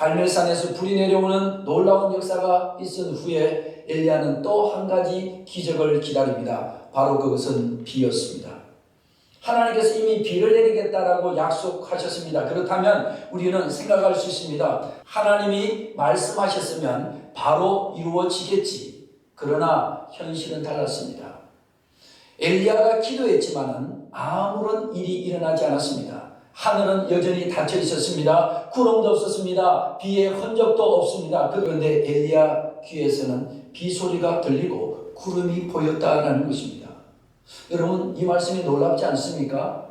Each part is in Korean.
갈멜산에서 불이 내려오는 놀라운 역사가 있은 후에 엘리야는 또 한 가지 기적을 기다립니다. 바로 그것은 비였습니다. 하나님께서 이미 비를 내리겠다라고 약속하셨습니다. 그렇다면 우리는 생각할 수 있습니다. 하나님이 말씀하셨으면 바로 이루어지겠지. 그러나 현실은 달랐습니다. 엘리야가 기도했지만은 아무런 일이 일어나지 않았습니다. 하늘은 여전히 닫혀 있었습니다. 구름도 없었습니다. 비의 흔적도 없습니다. 그런데 엘리야 귀에서는 비 소리가 들리고 구름이 보였다라는 것입니다. 여러분, 이 말씀이 놀랍지 않습니까?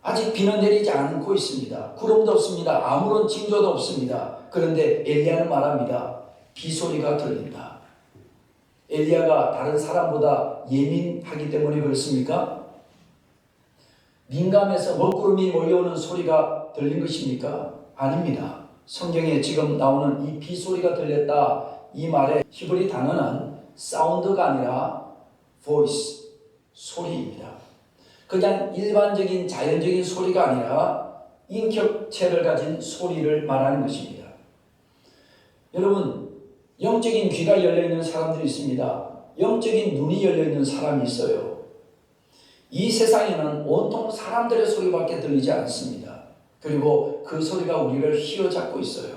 아직 비는 내리지 않고 있습니다. 구름도 없습니다. 아무런 징조도 없습니다. 그런데 엘리야는 말합니다. 비 소리가 들린다. 엘리야가 다른 사람보다 예민하기 때문에 그렇습니까? 민감해서 먹구름이 몰려오는 소리가 들린 것입니까? 아닙니다. 성경에 지금 나오는 이 비 소리가 들렸다, 이 말의 히브리 단어는 사운드가 아니라 voice, 소리입니다. 그냥 일반적인 자연적인 소리가 아니라 인격체를 가진 소리를 말하는 것입니다. 여러분, 영적인 귀가 열려있는 사람들이 있습니다. 영적인 눈이 열려있는 사람이 있어요. 이 세상에는 온통 사람들의 소리밖에 들리지 않습니다. 그리고 그 소리가 우리를 휘어잡고 있어요.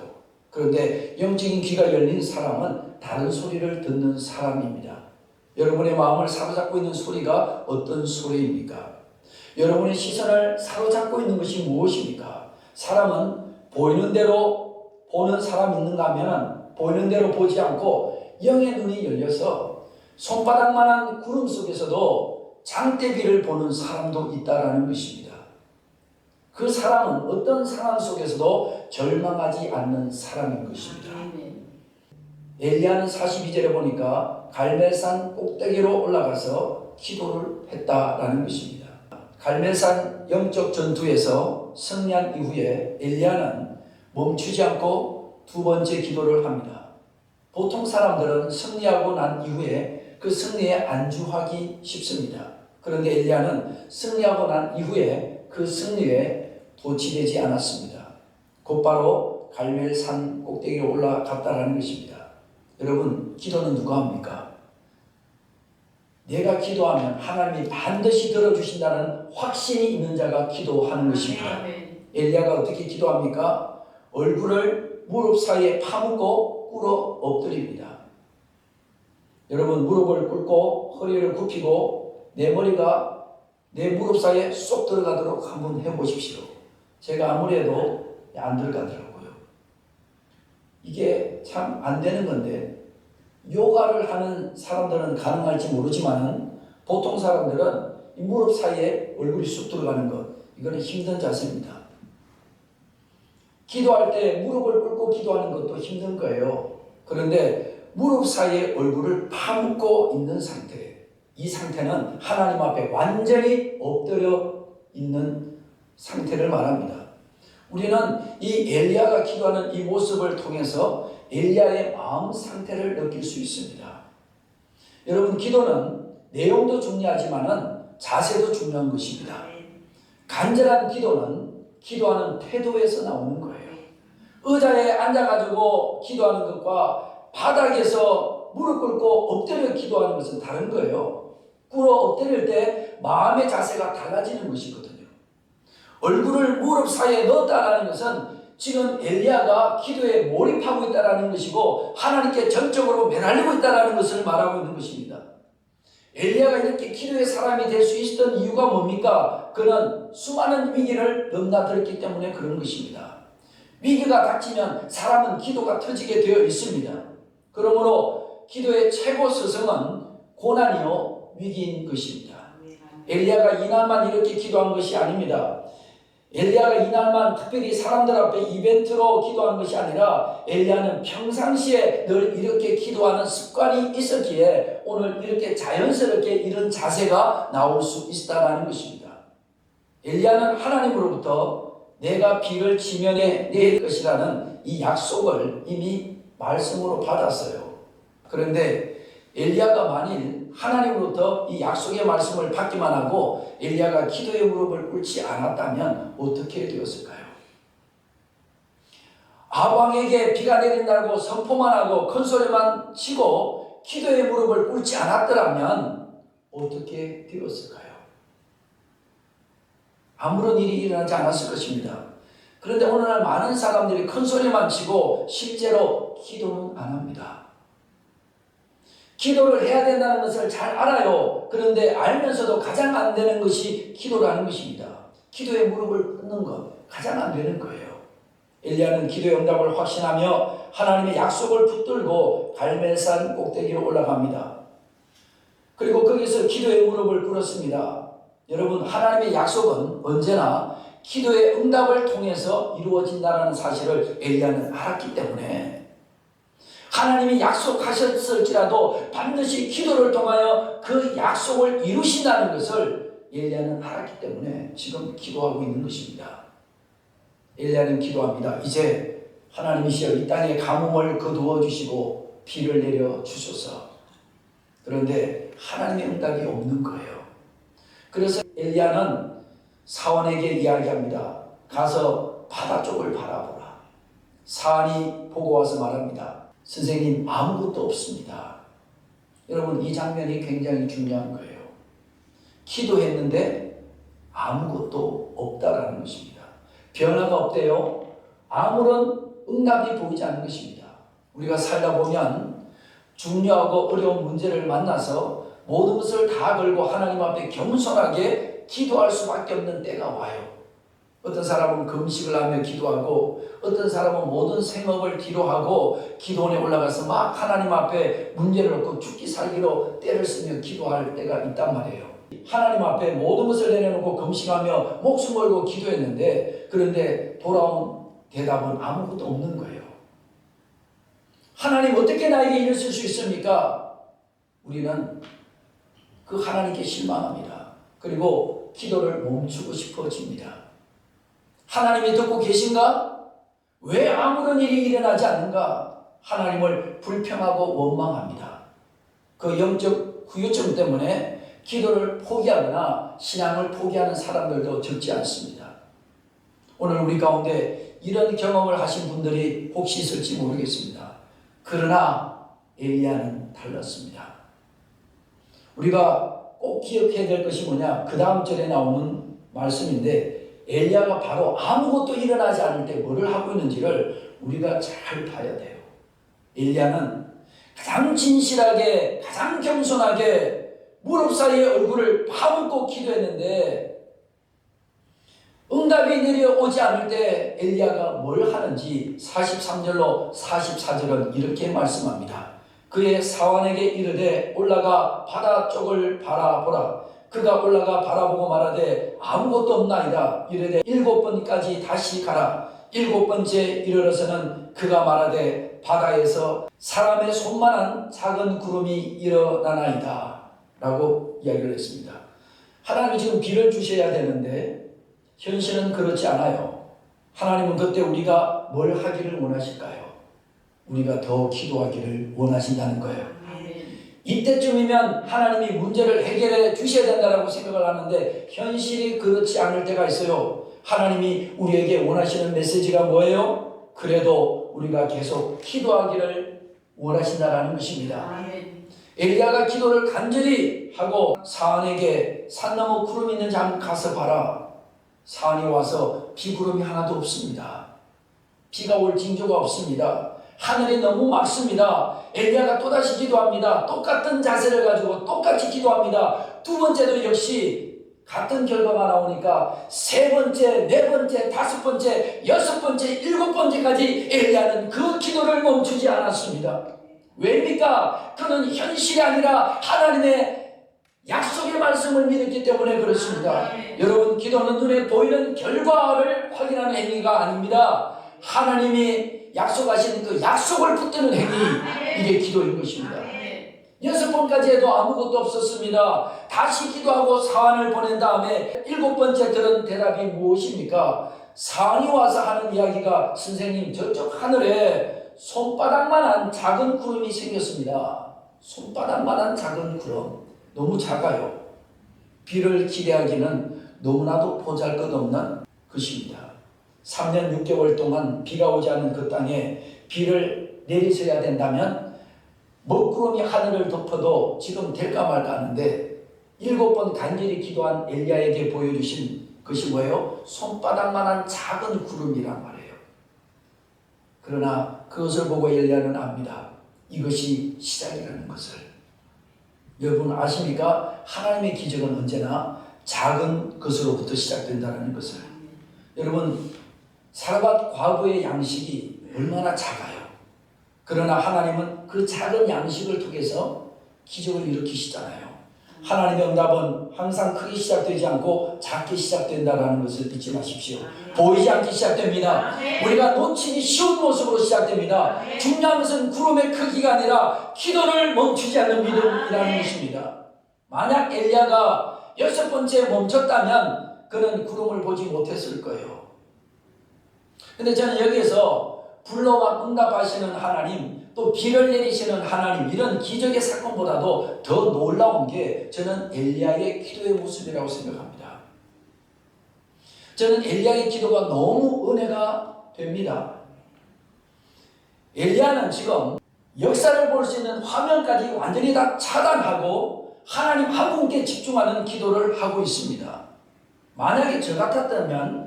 그런데 영적인 귀가 열린 사람은 다른 소리를 듣는 사람입니다. 여러분의 마음을 사로잡고 있는 소리가 어떤 소리입니까? 여러분의 시선을 사로잡고 있는 것이 무엇입니까? 사람은 보이는 대로 보는 사람이 있는가 하면 보이는 대로 보지 않고 영의 눈이 열려서 손바닥만한 구름 속에서도 장대비를 보는 사람도 있다라는 것입니다. 그 사람은 어떤 상황 속에서도 절망하지 않는 사람인 것입니다. 엘리야는 42절에 보니까 갈멜산 꼭대기로 올라가서 기도를 했다라는 것입니다. 갈멜산 영적 전투에서 승리한 이후에 엘리야는 멈추지 않고 두 번째 기도를 합니다. 보통 사람들은 승리하고 난 이후에 그 승리에 안주하기 쉽습니다. 그런데 엘리야는 승리하고 난 이후에 그 승리에 도취되지 않았습니다. 곧바로 갈멜산 꼭대기로 올라갔다라는 것입니다. 여러분, 기도는 누가 합니까? 내가 기도하면 하나님이 반드시 들어주신다는 확신이 있는 자가 기도하는 것입니다. 엘리야가 어떻게 기도합니까? 얼굴을 무릎 사이에 파묻고 꿇어 엎드립니다. 여러분, 무릎을 꿇고 허리를 굽히고 내 머리가 내 무릎 사이에 쏙 들어가도록 한번 해보십시오. 제가 아무리 해도 안 들어가더라고요. 이게 참 안 되는 건데, 요가를 하는 사람들은 가능할지 모르지만 보통 사람들은 이 무릎 사이에 얼굴이 쑥 들어가는 것, 이거는 힘든 자세입니다. 기도할 때 무릎을 꿇고 기도하는 것도 힘든 거예요. 그런데 무릎 사이에 얼굴을 파묻고 있는 상태, 이 상태는 하나님 앞에 완전히 엎드려 있는 상태를 말합니다. 우리는 이 엘리야가 기도하는 이 모습을 통해서 엘리야의 마음 상태를 느낄 수 있습니다. 여러분, 기도는 내용도 중요하지만은 자세도 중요한 것입니다. 간절한 기도는 기도하는 태도에서 나오는 거예요. 의자에 앉아가지고 기도하는 것과 바닥에서 무릎 꿇고 엎드려 기도하는 것은 다른 거예요. 꿇어 엎드릴 때 마음의 자세가 달라지는 것이거든요. 얼굴을 무릎 사이에 넣었다는 것은 지금 엘리야가 기도에 몰입하고 있다는 것이고 하나님께 전적으로 매달리고 있다는 것을 말하고 있는 것입니다. 엘리야가 이렇게 기도의 사람이 될 수 있었던 이유가 뭡니까? 그는 수많은 위기를 넘나들었기 때문에 그런 것입니다. 위기가 닥치면 사람은 기도가 터지게 되어 있습니다. 그러므로 기도의 최고 스승은 고난이요 위기인 것입니다. 엘리야가 이날만 이렇게 기도한 것이 아닙니다. 엘리야가 이날만 특별히 사람들 앞에 이벤트로 기도한 것이 아니라 엘리야는 평상시에 늘 이렇게 기도하는 습관이 있었기에 오늘 이렇게 자연스럽게 이런 자세가 나올 수 있다는 것입니다. 엘리야는 하나님으로부터 내가 비를 지면에 내릴 것이라는 이 약속을 이미 말씀으로 받았어요. 그런데 엘리야가 만일 하나님으로부터 이 약속의 말씀을 받기만 하고 엘리야가 기도의 무릎을 꿇지 않았다면 어떻게 되었을까요? 아방에게 비가 내린다고 선포만 하고 큰 소리만 치고 기도의 무릎을 꿇지 않았더라면 어떻게 되었을까요? 아무런 일이 일어나지 않았을 것입니다. 그런데 오늘날 많은 사람들이 큰 소리만 치고 실제로 기도는 안 합니다. 기도를 해야 된다는 것을 잘 알아요. 그런데 알면서도 가장 안 되는 것이 기도라는 것입니다. 기도의 무릎을 꿇는 것 가장 안 되는 거예요. 엘리야는 기도의 응답을 확신하며 하나님의 약속을 붙들고 갈멜산 꼭대기로 올라갑니다. 그리고 거기서 기도의 무릎을 꿇었습니다. 여러분, 하나님의 약속은 언제나 기도의 응답을 통해서 이루어진다는 사실을 엘리야는 알았기 때문에 하나님이 약속하셨을지라도 반드시 기도를 통하여 그 약속을 이루신다는 것을 엘리야는 알았기 때문에 지금 기도하고 있는 것입니다. 엘리야는 기도합니다. 이제 하나님이시여 이 땅에 가뭄을 거두어 주시고 비를 내려 주소서. 그런데 하나님의 응답이 없는 거예요. 그래서 엘리야는 사원에게 이야기합니다. 가서 바다 쪽을 바라보라. 사원이 보고 와서 말합니다. 선생님, 아무것도 없습니다. 여러분, 이 장면이 굉장히 중요한 거예요. 기도했는데 아무것도 없다라는 것입니다. 변화가 없대요. 아무런 응답이 보이지 않는 것입니다. 우리가 살다 보면 중요하고 어려운 문제를 만나서 모든 것을 다 걸고 하나님 앞에 겸손하게 기도할 수밖에 없는 때가 와요. 어떤 사람은 금식을 하며 기도하고 어떤 사람은 모든 생업을 뒤로 하고 기도원에 올라가서 막 하나님 앞에 문제를 놓고 죽기 살기로 때를 쓰며 기도할 때가 있단 말이에요. 하나님 앞에 모든 것을 내려놓고 금식하며 목숨 걸고 기도했는데 그런데 돌아온 대답은 아무것도 없는 거예요. 하나님 어떻게 나에게 이를 쓸 수 있습니까? 우리는 그 하나님께 실망합니다. 그리고 기도를 멈추고 싶어집니다. 하나님이 듣고 계신가? 왜 아무런 일이 일어나지 않는가? 하나님을 불평하고 원망합니다. 그 영적 후유증 때문에 기도를 포기하거나 신앙을 포기하는 사람들도 적지 않습니다. 오늘 우리 가운데 이런 경험을 하신 분들이 혹시 있을지 모르겠습니다. 그러나 엘리야는 달랐습니다. 우리가 꼭 기억해야 될 것이 뭐냐? 그 다음 절에 나오는 말씀인데 엘리야가 바로 아무것도 일어나지 않을 때 뭐를 하고 있는지를 우리가 잘 봐야 돼요. 엘리야는 가장 진실하게, 가장 겸손하게 무릎 사이에 얼굴을 파묻고 기도했는데 응답이 내려오지 않을 때 엘리야가 뭘 하는지 43절로 44절은 이렇게 말씀합니다. 그의 사환에게 이르되 올라가 바다 쪽을 바라보라. 그가 올라가 바라보고 말하되 아무것도 없나이다. 이르되 7번까지 다시 가라. 7번째 이르러서는 그가 말하되 바다에서 사람의 손만한 작은 구름이 일어나나이다. 라고 이야기를 했습니다. 하나님이 지금 비를 주셔야 되는데 현실은 그렇지 않아요. 하나님은 그때 우리가 뭘 하기를 원하실까요? 우리가 더 기도하기를 원하신다는 거예요. 이때쯤이면 하나님이 문제를 해결해 주셔야 된다고 생각을 하는데 현실이 그렇지 않을 때가 있어요. 하나님이 우리에게 원하시는 메시지가 뭐예요? 그래도 우리가 계속 기도하기를 원하신다는 것입니다. 엘리야가 기도를 간절히 하고 사안에게 산 너머 구름이 있는지 한번 가서 봐라. 사안이 와서 비구름이 하나도 없습니다. 비가 올 징조가 없습니다. 하늘이 너무 맑습니다. 엘리야가 또다시 기도합니다. 똑같은 자세를 가지고 똑같이 기도합니다. 두 번째도 역시 같은 결과가 나오니까 세 번째, 네 번째, 다섯 번째, 여섯 번째, 일곱 번째까지 엘리야는 그 기도를 멈추지 않았습니다. 왜입니까? 그는 현실이 아니라 하나님의 약속의 말씀을 믿었기 때문에 그렇습니다. 여러분, 기도는 눈에 보이는 결과를 확인하는 행위가 아닙니다. 하나님이 약속하신 그 약속을 붙드는 행위, 이게 기도인 것입니다. 6번까지 해도 아무것도 없었습니다. 다시 기도하고 사환을 보낸 다음에 7번째 들은 대답이 무엇입니까? 사환이 와서 하는 이야기가 선생님 저쪽 하늘에 손바닥만한 작은 구름이 생겼습니다. 손바닥만한 작은 구름, 너무 작아요. 비를 기대하기는 너무나도 보잘것없는 것입니다. 3년 6개월 동안 비가 오지 않은 그 땅에 비를 내리셔야 된다면 먹구름이 하늘을 덮어도 지금 될까 말까 하는데 7번 간절히 기도한 엘리야에게 보여주신 것이 뭐예요? 손바닥만한 작은 구름이란 말이에요. 그러나 그것을 보고 엘리야는 압니다. 이것이 시작이라는 것을. 여러분 아십니까? 하나님의 기적은 언제나 작은 것으로부터 시작된다는 것을. 여러분 살아ባት 과거의 양식이 얼마나 작아요. 그러나 하나님은 그 작은 양식을 통해서 기적을 일으키시잖아요. 하나님의 응답은 항상 크게 시작되지 않고 작게 시작된다는 것을 잊지 마십시오. 보이지 않게 시작됩니다. 우리가 놓치기 쉬운 모습으로 시작됩니다. 중요한 것은 구름의 크기가 아니라 기도를 멈추지 않는 믿음이라는 것입니다. 만약 엘리야가 6번째 멈췄다면 그는 구름을 보지 못했을 거예요. 근데 저는 여기에서 불러와 응답하시는 하나님, 또 비를 내리시는 하나님, 이런 기적의 사건보다도 더 놀라운 게 저는 엘리야의 기도의 모습이라고 생각합니다. 저는 엘리야의 기도가 너무 은혜가 됩니다. 엘리야는 지금 역사를 볼 수 있는 화면까지 완전히 다 차단하고 하나님 한 분께 집중하는 기도를 하고 있습니다. 만약에 저 같았다면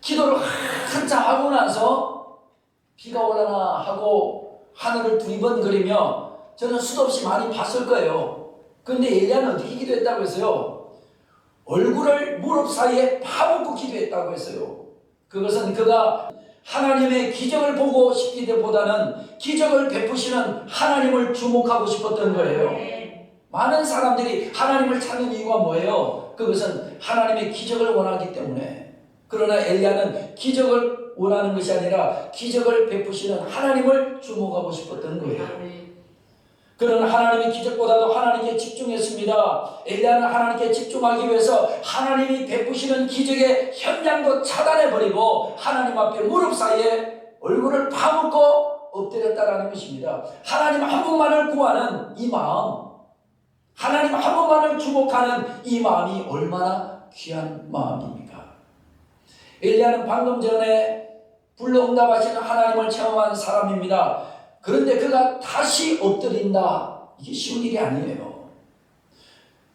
기도를 한참 하고 나서 비가 올라나 하고 하늘을 두리번거리며 저는 수도 없이 많이 봤을 거예요. 그런데 엘리야는 어떻게 기도했다고 했어요? 얼굴을 무릎 사이에 파묻고 기도했다고 했어요. 그것은 그가 하나님의 기적을 보고 싶기보다는 기적을 베푸시는 하나님을 주목하고 싶었던 거예요. 많은 사람들이 하나님을 찾는 이유가 뭐예요? 그것은 하나님의 기적을 원하기 때문에. 그러나 엘리야는 기적을 원하는 것이 아니라 기적을 베푸시는 하나님을 주목하고 싶었던 거예요. 그는 하나님의 기적보다도 하나님께 집중했습니다. 엘리야는 하나님께 집중하기 위해서 하나님이 베푸시는 기적의 현장도 차단해버리고 하나님 앞에 무릎 사이에 얼굴을 파묻고 엎드렸다라는 것입니다. 하나님 한 분만을 구하는 이 마음, 하나님 한 분만을 주목하는 이 마음이 얼마나 귀한 마음입니까? 엘리야는 방금 전에 불러 응답하시는 하나님을 체험한 사람입니다. 그런데 그가 다시 엎드린다. 이게 쉬운 일이 아니에요.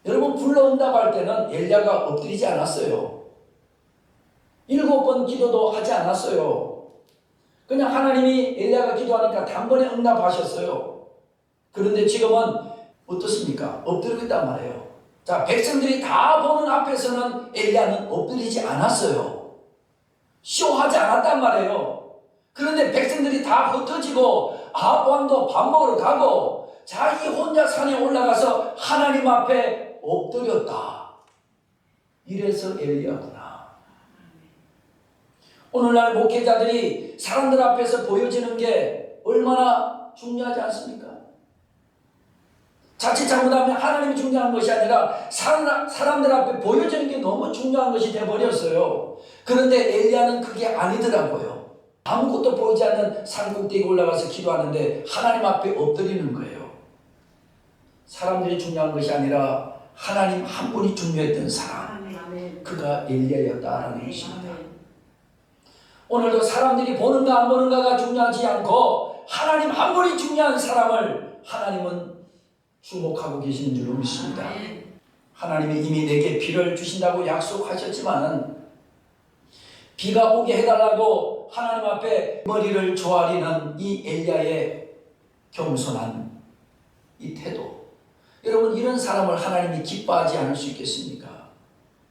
여러분 불러 응답할 때는 엘리야가 엎드리지 않았어요. 7번 기도도 하지 않았어요. 그냥 하나님이 엘리야가 기도하니까 단번에 응답하셨어요. 그런데 지금은 어떻습니까? 엎드리고 있단 말이에요. 자, 백성들이 다 보는 앞에서는 엘리야는 엎드리지 않았어요. 쇼하지 않았단 말이에요. 그런데 백성들이 다 흩어지고 아합 왕도 밥 먹으러 가고 자기 혼자 산에 올라가서 하나님 앞에 엎드렸다. 이래서 엘리야구나. 오늘날 목회자들이 사람들 앞에서 보여지는 게 얼마나 중요하지 않습니까? 자칫 잘못하면 하나님이 중요한 것이 아니라 사람들 앞에 보여지는 게 너무 중요한 것이 되어버렸어요. 그런데 엘리야는 그게 아니더라고요. 아무것도 보이지 않는 산꼭대기에 올라가서 기도하는데 하나님 앞에 엎드리는 거예요. 사람들이 중요한 것이 아니라 하나님 한 분이 중요했던 사람, 그가 엘리야였다라는 것입니다. 오늘도 사람들이 보는가 안 보는가가 중요하지 않고 하나님 한 분이 중요한 사람을 하나님은 주목하고 계시는 줄로 믿습니다. 하나님이 이미 내게 비를 주신다고 약속하셨지만 비가 오게 해달라고 하나님 앞에 머리를 조아리는 이 엘리야의 겸손한 이 태도, 여러분 이런 사람을 하나님이 기뻐하지 않을 수 있겠습니까?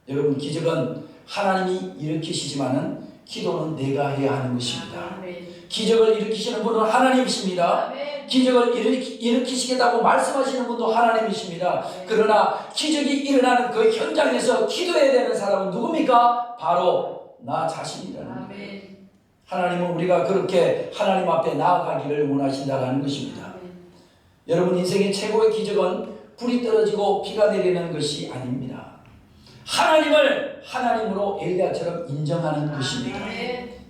여러분 기적은 하나님이 일으키시지만은 기도는 내가 해야 하는 것입니다. 기적을 일으키시는 분은 하나님이십니다. 기적을 일으키시겠다고 말씀하시는 분도 하나님이십니다. 그러나 기적이 일어나는 그 현장에서 기도해야 되는 사람은 누굽니까? 바로 나 자신이라는 거예요. 하나님은 우리가 그렇게 하나님 앞에 나아가기를 원하신다는 것입니다. 여러분 인생의 최고의 기적은 불이 떨어지고 비가 내리는 것이 아닙니다. 하나님을 하나님으로 엘리야처럼 인정하는 것입니다.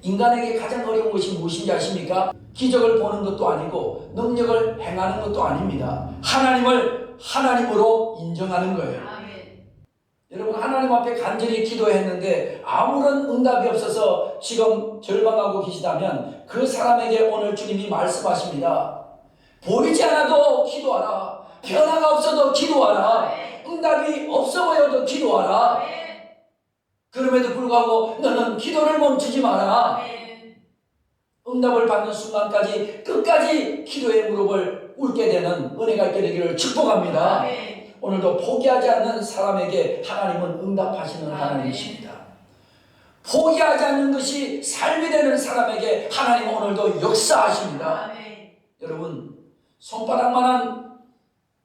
인간에게 가장 어려운 것이 무엇인지 아십니까? 기적을 보는 것도 아니고 능력을 행하는 것도 아닙니다. 하나님을 하나님으로 인정하는 거예요. 여러분, 하나님 앞에 간절히 기도했는데 아무런 응답이 없어서 지금 절망하고 계시다면 그 사람에게 오늘 주님이 말씀하십니다. 보이지 않아도 기도하라. 변화가 없어도 기도하라. 응답이 없어 보여도 기도하라. 그럼에도 불구하고 너는 기도를 멈추지 마라. 응답을 받는 순간까지 끝까지 기도의 무릎을 꿇게 되는 은혜가 있게 되기를 축복합니다. 오늘도 포기하지 않는 사람에게 하나님은 응답하시는 하나님이십니다. 포기하지 않는 것이 삶이 되는 사람에게 하나님은 오늘도 역사하십니다. 여러분, 손바닥만한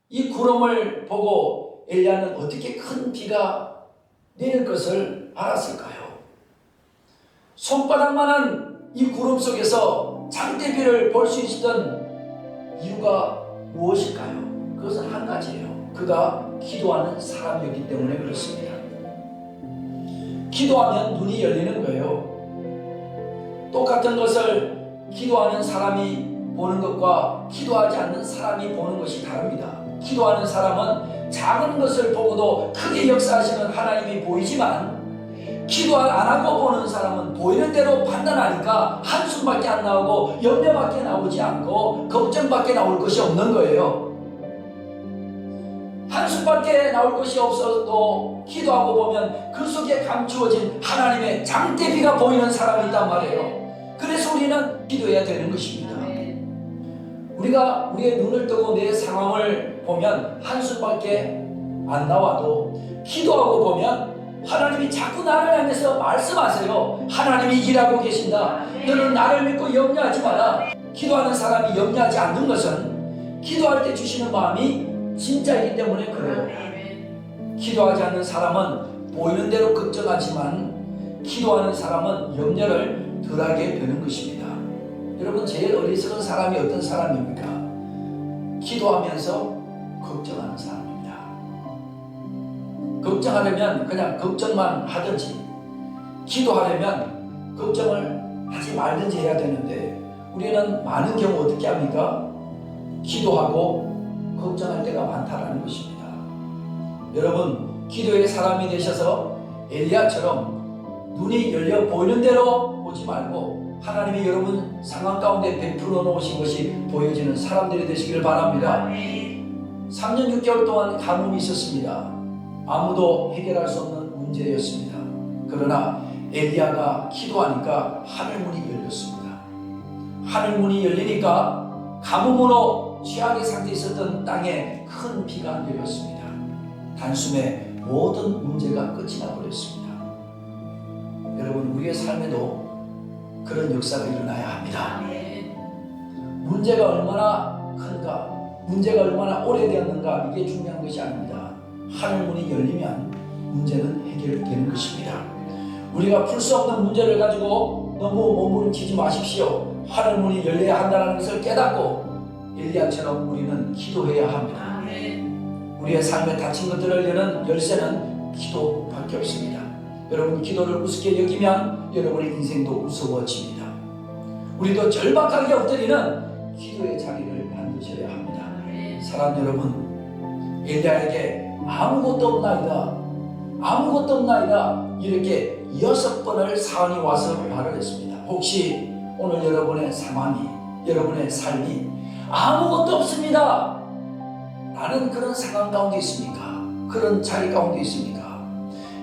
이 구름을 보고 엘리야는 어떻게 큰 비가 내릴 것을 알았을까요? 손바닥만한 이 구름 속에서 장대비를 볼 수 있었던 이유가 무엇일까요? 그것은 한 가지예요. 그가 기도하는 사람이었기 때문에 그렇습니다. 기도하면 눈이 열리는 거예요. 똑같은 것을 기도하는 사람이 보는 것과 기도하지 않는 사람이 보는 것이 다릅니다. 기도하는 사람은 작은 것을 보고도 크게 역사하시는 하나님이 보이지만, 기도 안 하고 보는 사람은 보이는 대로 판단하니까 한숨밖에 안 나오고 염려밖에 나오지 않고 걱정밖에 나올 것이 없는 거예요. 한숨밖에 나올 것이 없어도 기도하고 보면 그 속에 감추어진 하나님의 장대비가 보이는 사람이 있단 말이에요. 그래서 우리는 기도해야 되는 것입니다. 우리가 우리의 눈을 뜨고 내 상황을 보면 한숨밖에 안 나와도 기도하고 보면 하나님이 자꾸 나를 향해서 말씀하세요. 하나님이 일하고 계신다. 너는 나를 믿고 염려하지 마라. 기도하는 사람이 염려하지 않는 것은 기도할 때 주시는 마음이 진짜이기 때문에 그래요. 기도하지 않는 사람은 보이는 대로 걱정하지만 기도하는 사람은 염려를 덜하게 되는 것입니다. 여러분, 제일 어리석은 사람이 어떤 사람입니까? 기도하면서 걱정하는 사람입니다. 걱정하려면 그냥 걱정만 하든지, 기도하려면 걱정을 하지 말든지 해야 되는데, 우리는 많은 경우 어떻게 합니까? 기도하고 걱정할 때가 많다라는 것입니다. 여러분, 기도의 사람이 되셔서 엘리야처럼 눈이 열려 보이는 대로 보지 말고 하나님이 여러분 상황 가운데 베풀어 놓으신 것이 보여지는 사람들이 되시길 바랍니다. 3년 6개월 동안 가뭄이 있었습니다. 아무도 해결할 수 없는 문제였습니다. 그러나 엘리야가 기도하니까 하늘문이 열렸습니다. 하늘문이 열리니까 가뭄으로 최악의 상태에 있었던 땅에 큰 비가 내렸습니다. 단숨에 모든 문제가 끝이 나버렸습니다. 여러분, 우리의 삶에도 그런 역사가 일어나야 합니다. 문제가 얼마나 큰가, 문제가 얼마나 오래되었는가, 이게 중요한 것이 아닙니다. 하늘문이 열리면 문제는 해결되는 것입니다. 우리가 풀 수 없는 문제를 가지고 너무 몸부림치지 마십시오. 하늘문이 열려야 한다는 것을 깨닫고 엘리야처럼 우리는 기도해야 합니다. 우리의 삶에 닫힌 것들을 여는 열쇠는 기도밖에 없습니다. 여러분, 기도를 우습게 여기면 여러분의 인생도 우스워집니다. 우리도 절박하게 엎드리는 기도의 자리를 만드셔야 합니다. 사랑하는 여러분, 엘리야에게 아무것도 없나이다, 아무것도 없나이다, 이렇게 6번을 사안이 와서 말을 했습니다. 혹시 오늘 여러분의 상황이, 여러분의 삶이 아무것도 없습니다 라는 그런 상황 가운데 있습니까? 그런 자리 가운데 있습니까?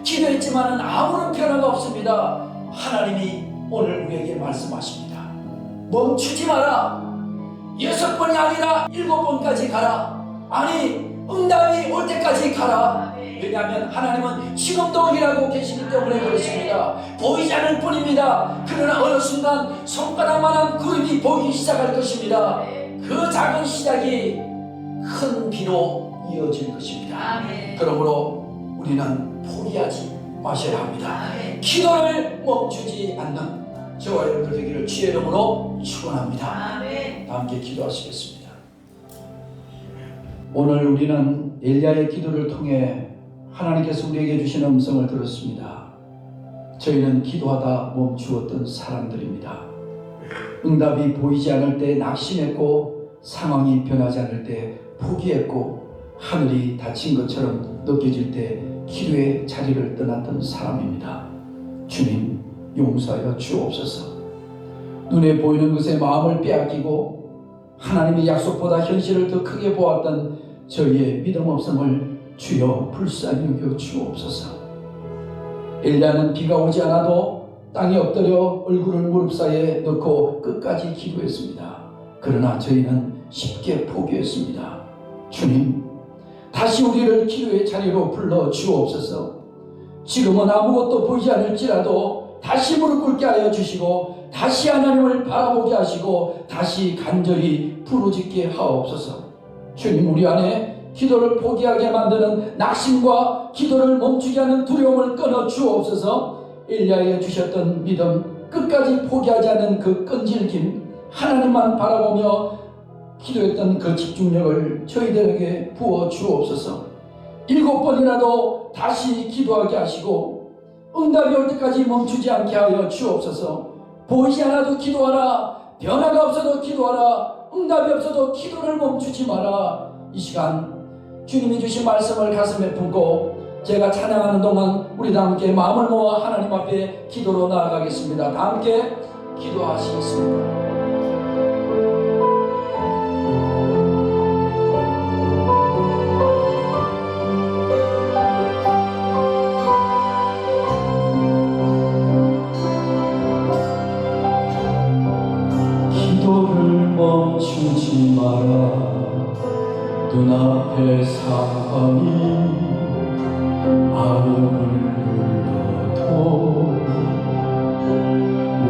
기도했지만은 아무런 변화가 없습니다. 하나님이 오늘 우리에게 말씀하십니다. 멈추지 마라. 6번이 아니라 7번까지 가라. 아니, 응답이 올 때까지 가라. 왜냐하면 하나님은 지금도 일하고 계시기 때문에 그렇습니다. 보이지 않을 뿐입니다. 그러나 어느 순간 손가락만한 구름이 보이기 시작할 것입니다. 그 작은 시작이 큰 비로 이어질 것입니다. 그러므로 우리는 포기하지 마셔야 합니다. 기도를 멈추지 않는 저와 여러분들 되기를 주의 이름으로 축원합니다. 다 함께 기도하시겠습니다. 오늘 우리는 엘리야의 기도를 통해 하나님께서 우리에게 주신 음성을 들었습니다. 저희는 기도하다 멈추었던 사람들입니다. 응답이 보이지 않을 때 낙심했고, 상황이 변하지 않을 때 포기했고, 하늘이 닫힌 것처럼 느껴질 때 기도의 자리를 떠났던 사람입니다. 주님, 용서하여 주옵소서. 눈에 보이는 것에 마음을 빼앗기고 하나님의 약속보다 현실을 더 크게 보았던 저희의 믿음 없음을 주여 불쌍히 여겨 주옵소서. 엘리야는 비가 오지 않아도 땅에 엎드려 얼굴을 무릎 사이에 넣고 끝까지 기도했습니다. 그러나 저희는 쉽게 포기했습니다. 주님, 다시 우리를 기도의 자리로 불러 주옵소서. 지금은 아무것도 보이지 않을지라도 다시 무릎 꿇게 하여 주시고 다시 하나님을 바라보게 하시고 다시 간절히 부르짖게 하옵소서. 주님, 우리 안에 기도를 포기하게 만드는 낙심과 기도를 멈추게 하는 두려움을 끊어 주옵소서. 엘리야에게 주셨던 믿음, 끝까지 포기하지 않는 그 끈질김, 하나님만 바라보며 기도했던 그 집중력을 저희들에게 부어 주옵소서. 7번이라도 다시 기도하게 하시고 응답이 올 때까지 멈추지 않게 하여 주옵소서. 보이지 않아도 기도하라. 변화가 없어도 기도하라. 응답이 없어도 기도를 멈추지 마라. 이 시간 주님이 주신 말씀을 가슴에 품고 제가 찬양하는 동안 우리 다 함께 마음을 모아 하나님 앞에 기도로 나아가겠습니다. 다 함께 기도하시겠습니다. 멈추지 마라. 눈앞의 상황이 마음을 눌러도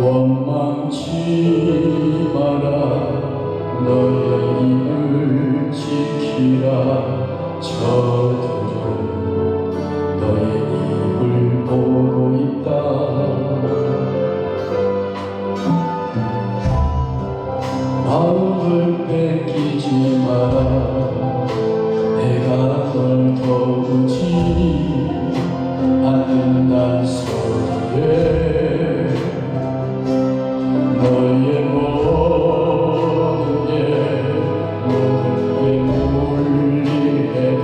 원망치 마라. 너의 입을 지키라. 저들은 너의 입을 보고 있다. 마음을 뺏기지 마라. 내가 널 도우지 않는단 소리에 너의 모든 게 물리해도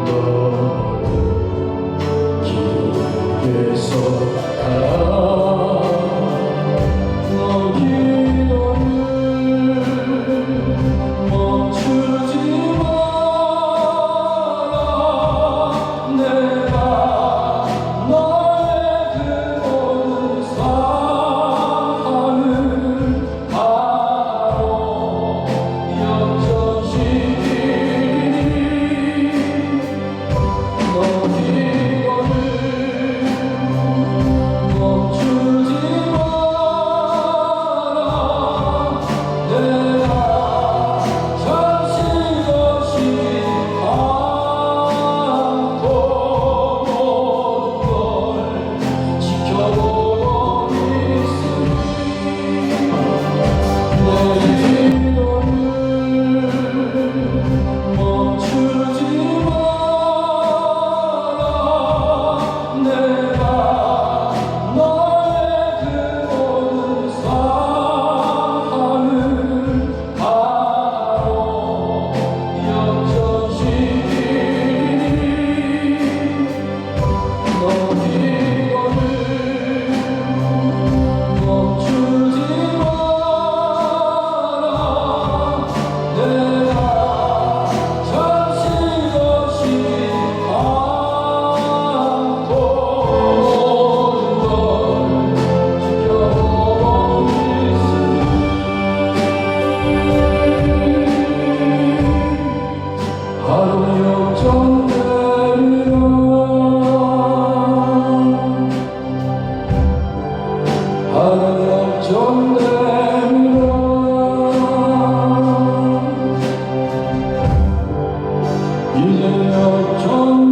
너는 기도에서 가라. 이제 역전